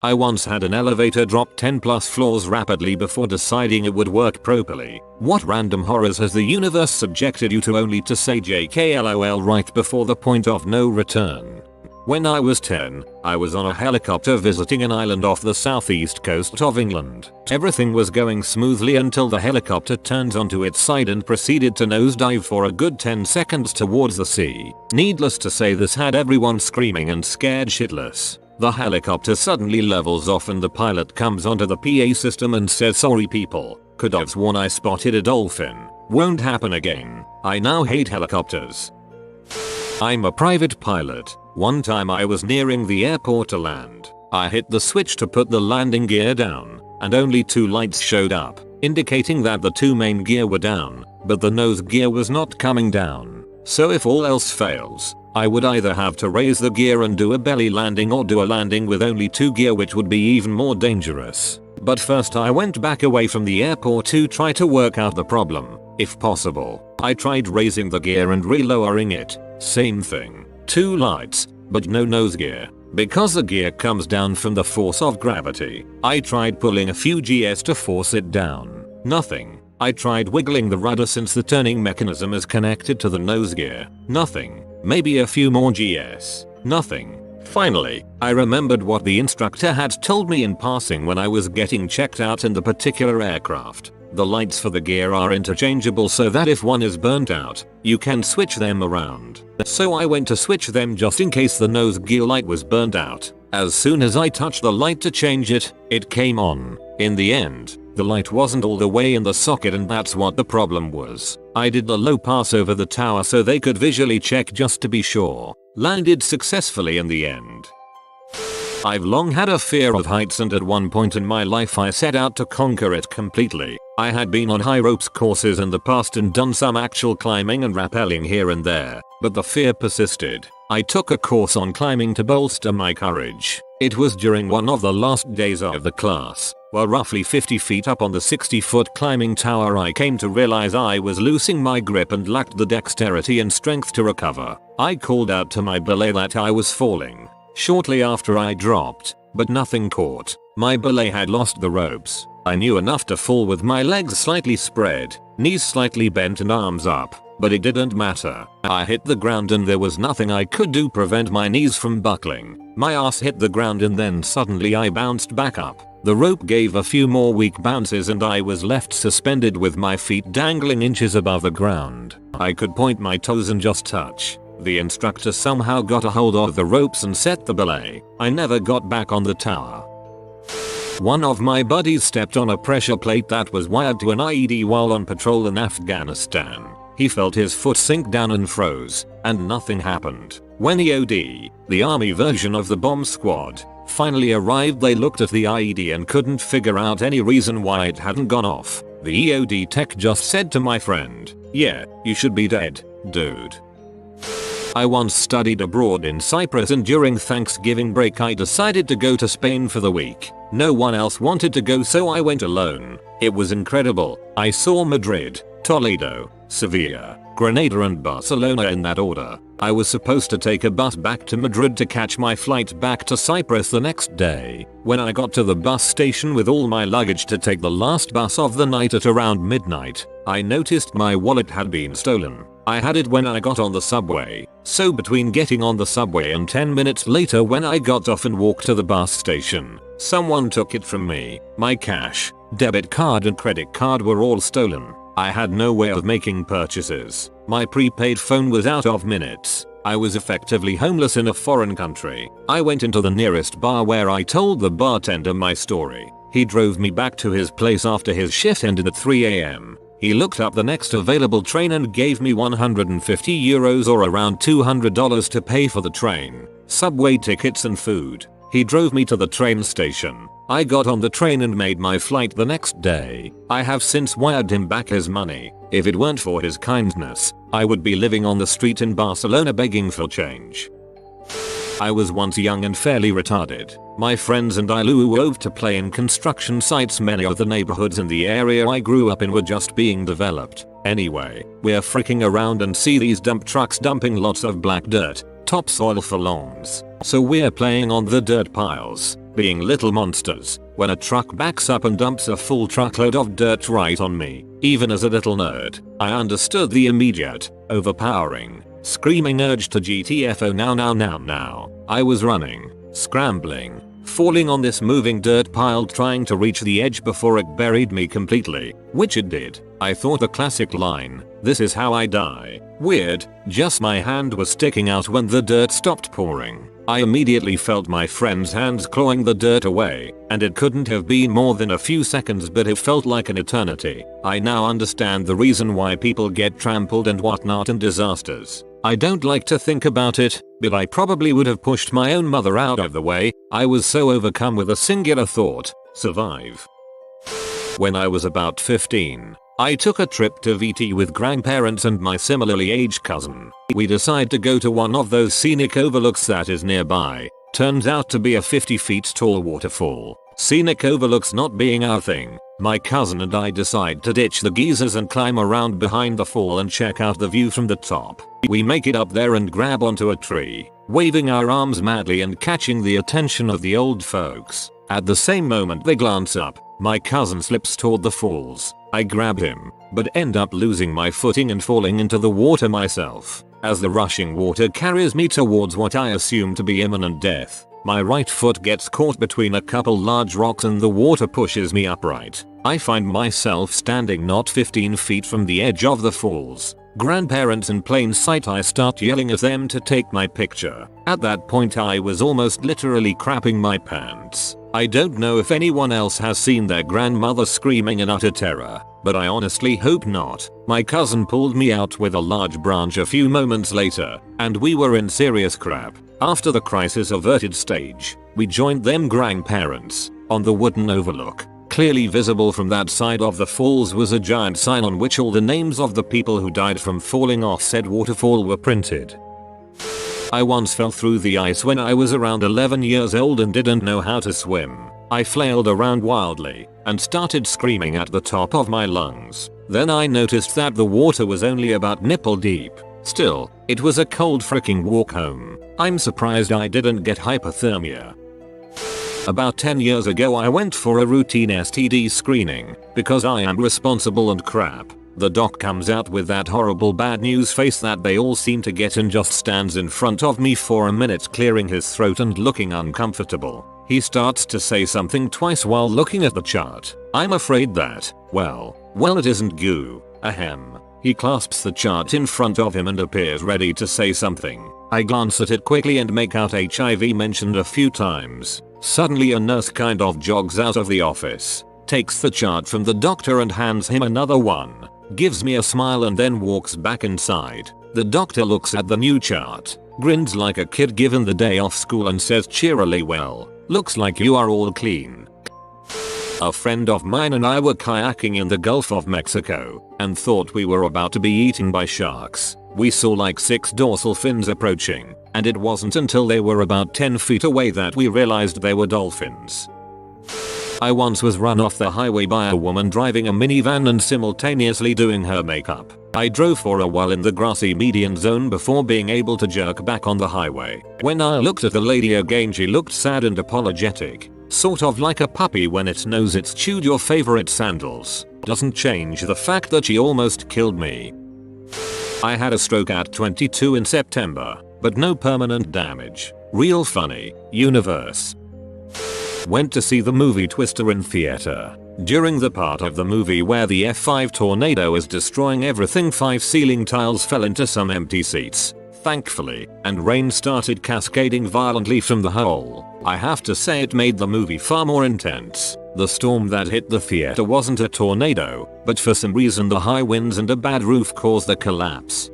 I once had an elevator drop 10 plus floors rapidly before deciding it would work properly. What random horrors has the universe subjected you to only to say JKLOL right before the point of no return? When I was 10, I was on a helicopter visiting an island off the southeast coast of England. Everything was going smoothly until the helicopter turned onto its side and proceeded to nosedive for a good 10 seconds towards the sea. Needless to say, this had everyone screaming and scared shitless. The helicopter suddenly levels off and the pilot comes onto the PA system and says, "Sorry people, could have sworn I spotted a dolphin. Won't happen again. I now hate helicopters." I'm a private pilot. One time I was nearing the airport to land. I hit the switch to put the landing gear down, and only 2 lights showed up, indicating that the 2 main gear were down, but the nose gear was not coming down. So if all else fails, I would either have to raise the gear and do a belly landing or do a landing with only 2 gear, which would be even more dangerous. But first I went back away from the airport to try to work out the problem. If possible, I tried raising the gear and re-lowering it. Same thing. 2 lights, but no nose gear. Because the gear comes down from the force of gravity. I tried pulling a few Gs to force it down. Nothing. I tried wiggling the rudder since the turning mechanism is connected to the nose gear. Nothing. Maybe a few more Gs. Nothing. Finally, I remembered what the instructor had told me in passing when I was getting checked out in the particular aircraft. The lights for the gear are interchangeable so that if one is burnt out, you can switch them around. So I went to switch them just in case the nose gear light was burnt out. As soon as I touched the light to change it, it came on. In the end, the light wasn't all the way in the socket, and that's what the problem was. I did the low pass over the tower so they could visually check just to be sure. Landed successfully in the end. I've long had a fear of heights, and at one point in my life I set out to conquer it completely. I had been on high ropes courses in the past and done some actual climbing and rappelling here and there, but the fear persisted. I took a course on climbing to bolster my courage. It was during one of the last days of the class. While roughly 50 feet up on the 60-foot climbing tower, I came to realize I was losing my grip and lacked the dexterity and strength to recover. I called out to my belay that I was falling. Shortly after I dropped, but nothing caught. My belay had lost the ropes. I knew enough to fall with my legs slightly spread, knees slightly bent and arms up, but it didn't matter. I hit the ground and there was nothing I could do prevent my knees from buckling. My ass hit the ground and then suddenly I bounced back up. The rope gave a few more weak bounces and I was left suspended with my feet dangling inches above the ground. I could point my toes and just touch. The instructor somehow got a hold of the ropes and set the belay. I never got back on the tower. One of my buddies stepped on a pressure plate that was wired to an IED while on patrol in Afghanistan. He felt his foot sink down and froze, and nothing happened. When EOD, the army version of the bomb squad, finally arrived, they looked at the IED and couldn't figure out any reason why it hadn't gone off. The EOD tech just said to my friend, "Yeah, you should be dead, dude." I once studied abroad in Cyprus, and during Thanksgiving break I decided to go to Spain for the week. No one else wanted to go, so I went alone. It was incredible. I saw Madrid, Toledo, Sevilla, Granada and Barcelona in that order. I was supposed to take a bus back to Madrid to catch my flight back to Cyprus the next day. When I got to the bus station with all my luggage to take the last bus of the night at around midnight, I noticed my wallet had been stolen. I had it when I got on the subway, so between getting on the subway and 10 minutes later when I got off and walked to the bus station, someone took it from me. My cash, debit card and credit card were all stolen. I had no way of making purchases. My prepaid phone was out of minutes. I was effectively homeless in a foreign country. I went into the nearest bar where I told the bartender my story. He drove me back to his place after his shift ended at 3 AM. He looked up the next available train and gave me €150 or around $200 to pay for the train, subway tickets and food. He drove me to the train station. I got on the train and made my flight the next day. I have since wired him back his money. If it weren't for his kindness, I would be living on the street in Barcelona begging for change. I was once young and fairly retarded. My friends and I loved to play in construction sites. Many of the neighborhoods in the area I grew up in were just being developed. Anyway, we're freaking around and see these dump trucks dumping lots of black dirt, topsoil for lawns. So we're playing on the dirt piles. being little monsters when a truck backs up and dumps a full truckload of dirt right on me. Even as a little nerd, I understood the immediate, overpowering, screaming urge to GTFO now. I was running, scrambling, falling on this moving dirt pile trying to reach the edge before it buried me completely, which it did. I thought the classic line, "This is how I die." Weird, just my hand was sticking out when the dirt stopped pouring. I immediately felt my friend's hands clawing the dirt away, and it couldn't have been more than a few seconds, but it felt like an eternity. I now understand the reason why people get trampled and whatnot in disasters. I don't like to think about it, but I probably would have pushed my own mother out of the way. I was so overcome with a singular thought: survive. When I was about 15, I took a trip to VT with grandparents and my similarly aged cousin. We decided to go to one of those scenic overlooks that is nearby. Turns out to be a 50 feet tall waterfall. Scenic overlooks not being our thing, my cousin and I decide to ditch the geezers and climb around behind the fall and check out the view from the top. We make it up there and grab onto a tree, waving our arms madly and catching the attention of the old folks. At the same moment they glance up, my cousin slips toward the falls. I grab him, but end up losing my footing and falling into the water myself. As the rushing water carries me towards what I assume to be imminent death, my right foot gets caught between a couple large rocks and the water pushes me upright. I find myself standing not 15 feet from the edge of the falls. Grandparents in plain sight. I start yelling at them to take my picture. At that point I was almost literally crapping my pants. I don't know if anyone else has seen their grandmother screaming in utter terror, but I honestly hope not. My cousin pulled me out with a large branch a few moments later, and we were in serious crap. After the crisis averted stage, we joined them grandparents on the wooden overlook. Clearly visible from that side of the falls was a giant sign on which all the names of the people who died from falling off said waterfall were printed. I once fell through the ice when I was around 11 years old and didn't know how to swim. I flailed around wildly and started screaming at the top of my lungs. Then I noticed that the water was only about nipple deep. Still, it was a cold freaking walk home. I'm surprised I didn't get hypothermia. About 10 years ago I went for a routine STD screening because I am responsible and crap. The doc comes out with that horrible bad news face that they all seem to get and just stands in front of me for a minute clearing his throat and looking uncomfortable. He starts to say something twice while looking at the chart. I'm afraid that, well it isn't goo. Ahem. He clasps the chart in front of him and appears ready to say something. I glance at it quickly and make out HIV mentioned a few times. Suddenly a nurse kind of jogs out of the office, takes the chart from the doctor and hands him another one, gives me a smile and then walks back inside. The doctor looks at the new chart, grins like a kid given the day off school and says cheerily, "Well, looks like you are all clean." A friend of mine and I were kayaking in the Gulf of Mexico and thought we were about to be eaten by sharks. We saw like 6 dorsal fins approaching, and it wasn't until they were about 10 feet away that we realized they were dolphins. I once was run off the highway by a woman driving a minivan and simultaneously doing her makeup. I drove for a while in the grassy median zone before being able to jerk back on the highway. When I looked at the lady again, she looked sad and apologetic, sort of like a puppy when it knows it's chewed your favorite sandals. Doesn't change the fact that she almost killed me. I had a stroke at 22 in September, but no permanent damage. Real funny. Universe. Went to see the movie Twister in theater. During the part of the movie where the F5 tornado is destroying everything, 5 ceiling tiles fell into some empty seats, thankfully, and rain started cascading violently from the hole. I have to say it made the movie far more intense. The storm that hit the theater wasn't a tornado, but for some reason the high winds and a bad roof caused the collapse.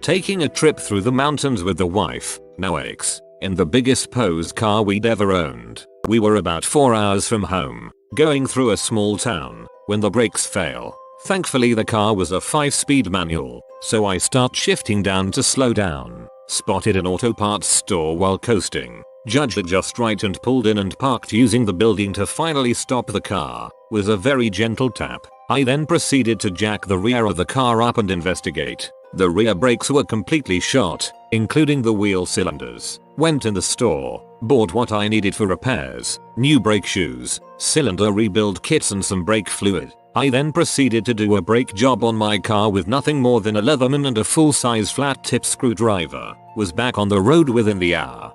Taking a trip through the mountains with the wife, no ex, in the biggest posed car we'd ever owned. We were about 4 hours from home, going through a small town, when the brakes fail. Thankfully the car was a 5-speed manual, so I start shifting down to slow down. Spotted an auto parts store while coasting. Judged it just right and pulled in and parked using the building to finally stop the car. Was a very gentle tap. I then proceeded to jack the rear of the car up and investigate. The rear brakes were completely shot, including the wheel cylinders. Went in the store, bought what I needed for repairs, new brake shoes, cylinder rebuild kits and some brake fluid. I then proceeded to do a brake job on my car with nothing more than a Leatherman and a full-size flat tip screwdriver. Was back on the road within the hour.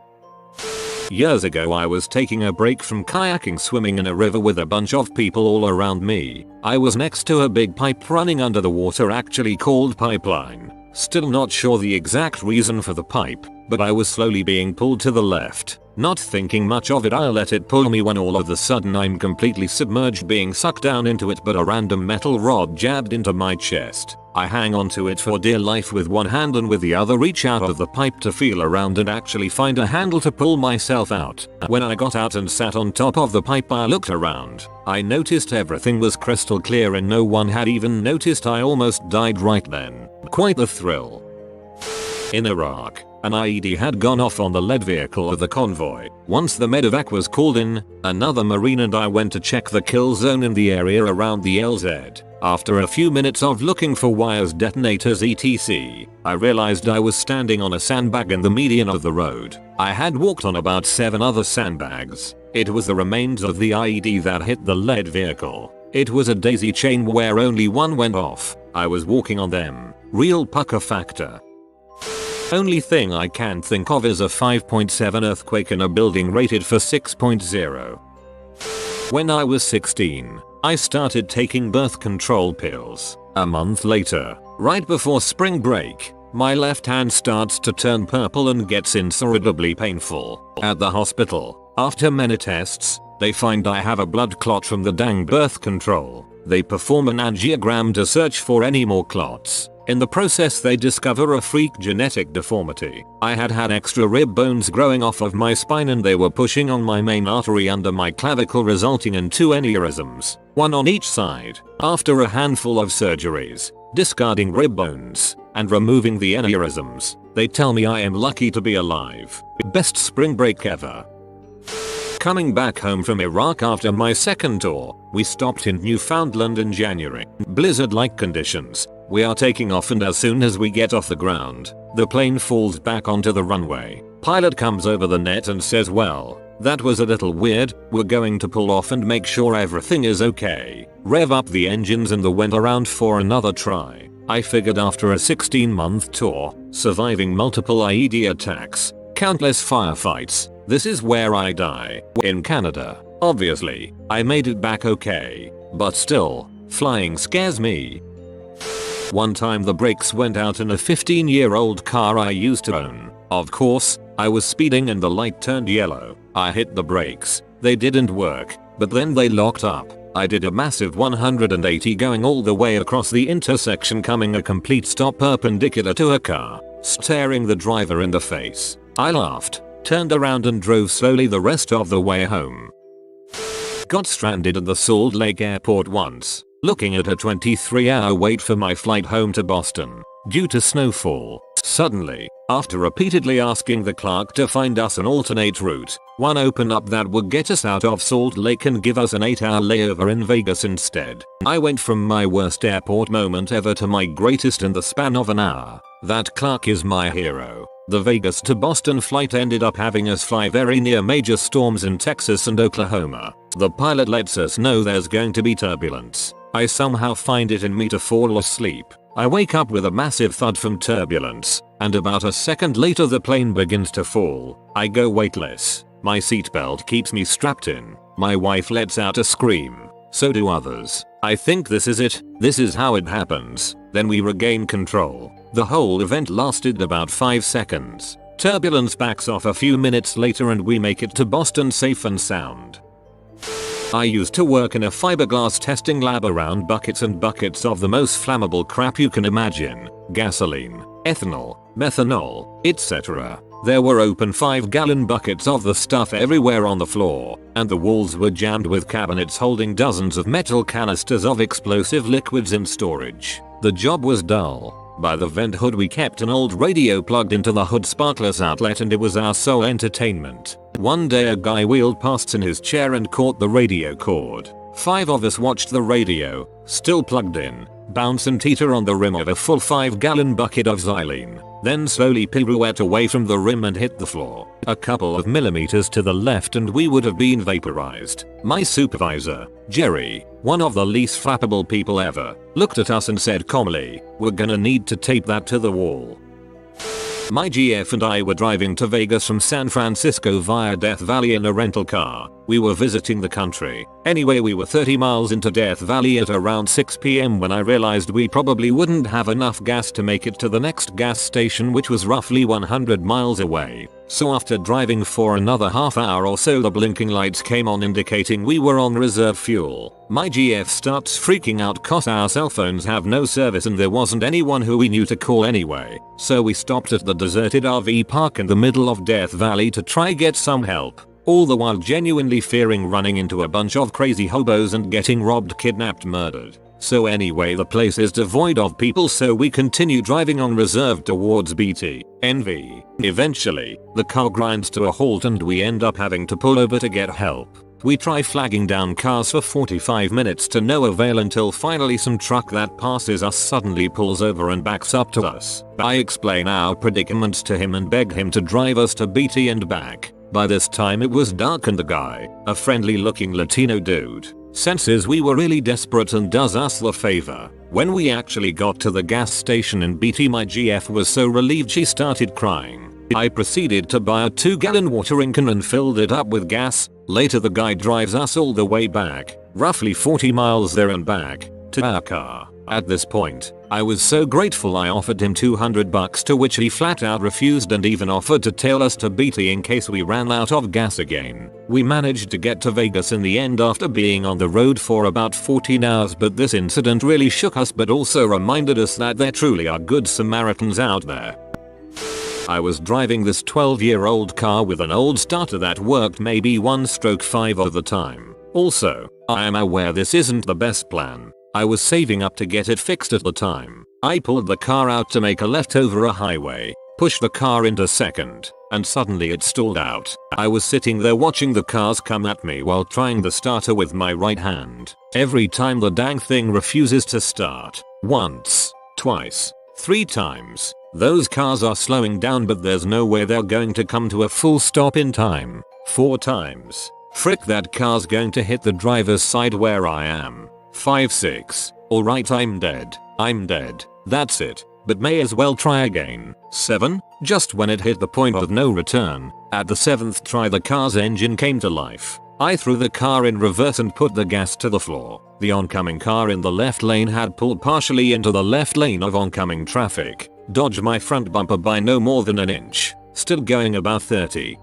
Years ago I was taking a break from kayaking, swimming in a river with a bunch of people all around me. I was next to a big pipe running under the water, actually called pipeline. Still not sure the exact reason for the pipe, but I was slowly being pulled to the left. Not thinking much of it, I let it pull me when all of a sudden I'm completely submerged, being sucked down into it, but a random metal rod jabbed into my chest. I hang onto it for dear life with one hand and with the other reach out of the pipe to feel around and actually find a handle to pull myself out. When I got out and sat on top of the pipe, I looked around. I noticed everything was crystal clear and no one had even noticed. I almost died right then. Quite the thrill. In Iraq, an IED had gone off on the lead vehicle of the convoy. Once the medevac was called in, another Marine and I went to check the kill zone in the area around the LZ. After a few minutes of looking for wires, detonators etc., I realized I was standing on a sandbag in the median of the road. I had walked on about 7 other sandbags. It was the remains of the IED that hit the lead vehicle. It was a daisy chain where only one went off. I was walking on them. Real pucker factor. Only thing I can think of is a 5.7 earthquake in a building rated for 6.0. When I was 16, I started taking birth control pills. A month later, right before spring break, my left hand starts to turn purple and gets insufferably painful. At the hospital, after many tests, they find I have a blood clot from the dang birth control. They perform an angiogram to search for any more clots. In the process they discover a freak genetic deformity. I had extra rib bones growing off of my spine and they were pushing on my main artery under my clavicle, resulting in 2 aneurysms, one on each side. After a handful of surgeries, discarding rib bones, and removing the aneurysms, they tell me I am lucky to be alive. Best spring break ever. Coming back home from Iraq after my second tour, we stopped in Newfoundland in January. Blizzard-like conditions. We are taking off and as soon as we get off the ground, the plane falls back onto the runway. Pilot comes over the net and says, "Well, that was a little weird, we're going to pull off and make sure everything is okay. Rev up the engines," and the went around for another try. I figured after a 16-month tour, surviving multiple IED attacks, countless firefights, this is where I die. In Canada, obviously, I made it back okay. But still, flying scares me. One time the brakes went out in a 15-year-old car I used to own. Of course, I was speeding and the light turned yellow. I hit the brakes. They didn't work, but then they locked up. I did a massive 180 going all the way across the intersection, coming a complete stop perpendicular to a car, staring the driver in the face. I laughed, turned around and drove slowly the rest of the way home. Got stranded at the Salt Lake airport once, looking at a 23-hour wait for my flight home to Boston, due to snowfall. Suddenly, after repeatedly asking the clerk to find us an alternate route, one opened up that would get us out of Salt Lake and give us an 8-hour layover in Vegas instead. I went from my worst airport moment ever to my greatest in the span of an hour. That clerk is my hero. The Vegas to Boston flight ended up having us fly very near major storms in Texas and Oklahoma. The pilot lets us know there's going to be turbulence. I somehow find it in me to fall asleep. I wake up with a massive thud from turbulence, and about a second later the plane begins to fall. I go weightless. My seatbelt keeps me strapped in. My wife lets out a scream. So do others. I think this is it. This is how it happens. Then we regain control. The whole event lasted about 5 seconds. Turbulence backs off a few minutes later and we make it to Boston safe and sound. I used to work in a fiberglass testing lab around buckets and buckets of the most flammable crap you can imagine. Gasoline, ethanol, methanol, etc. There were open 5-gallon buckets of the stuff everywhere on the floor, and the walls were jammed with cabinets holding dozens of metal canisters of explosive liquids in storage. The job was dull. By the vent hood we kept an old radio plugged into the hood sparkless outlet and it was our sole entertainment. One day a guy wheeled past in his chair and caught the radio cord. 5 of us watched the radio, still plugged in, bounce and teeter on the rim of a full 5-gallon bucket of xylene. then slowly pirouette away from the rim and hit the floor. A couple of millimeters to the left and we would have been vaporized. My supervisor, Jerry, one of the least flappable people ever, looked at us and said calmly, "We're gonna need to tape that to the wall." My GF and I were driving to Vegas from San Francisco via Death Valley in a rental car. We were visiting the country. Anyway, we were 30 miles into Death Valley at around 6 PM when I realized we probably wouldn't have enough gas to make it to the next gas station, which was roughly 100 miles away. So after driving for another half hour or so, the blinking lights came on indicating we were on reserve fuel. My GF starts freaking out cause our cell phones have no service and there wasn't anyone who we knew to call anyway. So we stopped at the deserted RV park in the middle of Death Valley to try get some help. All the while genuinely fearing running into a bunch of crazy hobos and getting robbed, kidnapped, murdered. So anyway, the place is devoid of people, so we continue driving on reserve towards BT, NV. Eventually, the car grinds to a halt and we end up having to pull over to get help. We try flagging down cars for 45 minutes to no avail until finally some truck that passes us suddenly pulls over and backs up to us. I explain our predicaments to him and beg him to drive us to BT and back. By this time it was dark and the guy, a friendly looking Latino dude, senses we were really desperate and does us the favor. When we actually got to the gas station in BT, my GF was so relieved she started crying. I proceeded to buy a 2-gallon watering can and filled it up with gas. Later the guy drives us all the way back, roughly 40 miles there and back, to our car. At this point, I was so grateful I offered him $200, to which he flat out refused and even offered to tail us to BT in case we ran out of gas again. We managed to get to Vegas in the end after being on the road for about 14 hours, but this incident really shook us but also reminded us that there truly are good Samaritans out there. I was driving this 12-year-old car with an old starter that worked maybe 1/5 of the time. Also, I am aware this isn't the best plan. I was saving up to get it fixed at the time. I pulled the car out to make a left over a highway, pushed the car into second, and suddenly it stalled out. I was sitting there watching the cars come at me while trying the starter with my right hand. Every time the dang thing refuses to start. Once, twice, 3 times. Those cars are slowing down but there's no way they're going to come to a full stop in time. 4 times. Frick, that car's going to hit the driver's side where I am. 5, 6. Alright, I'm dead. I'm dead. That's it. But may as well try again. 7. Just when it hit the point of no return, at the 7th try the car's engine came to life. I threw the car in reverse and put the gas to the floor. The oncoming car in the left lane had pulled partially into the left lane of oncoming traffic. Dodged my front bumper by no more than an inch. Still going about 30.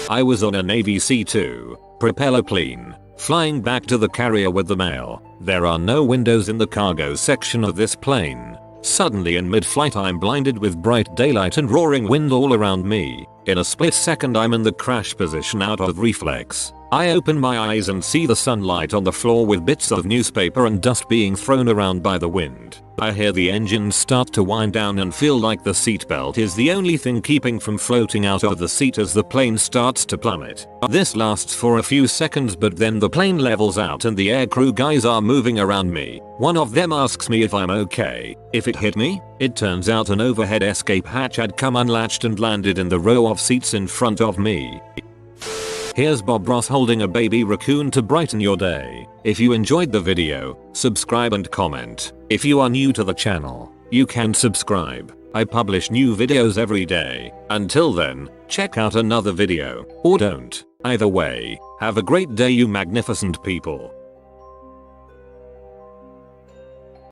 I was on a Navy C2, propeller clean, flying back to the carrier with the mail. There are no windows in the cargo section of this plane. Suddenly in mid-flight I'm blinded with bright daylight and roaring wind all around me. In a split second I'm in the crash position out of reflex. I open my eyes and see the sunlight on the floor with bits of newspaper and dust being thrown around by the wind. I hear the engine start to wind down and feel like the seatbelt is the only thing keeping from floating out of the seat as the plane starts to plummet. This lasts for a few seconds but then the plane levels out and the aircrew guys are moving around me. One of them asks me if I'm okay. If it hit me? It turns out an overhead escape hatch had come unlatched and landed in the row of seats in front of me. Here's Bob Ross holding a baby raccoon to brighten your day. If you enjoyed the video, subscribe and comment. If you are new to the channel, you can subscribe. I publish new videos every day. Until then, check out another video, or don't. Either way, have a great day you magnificent people.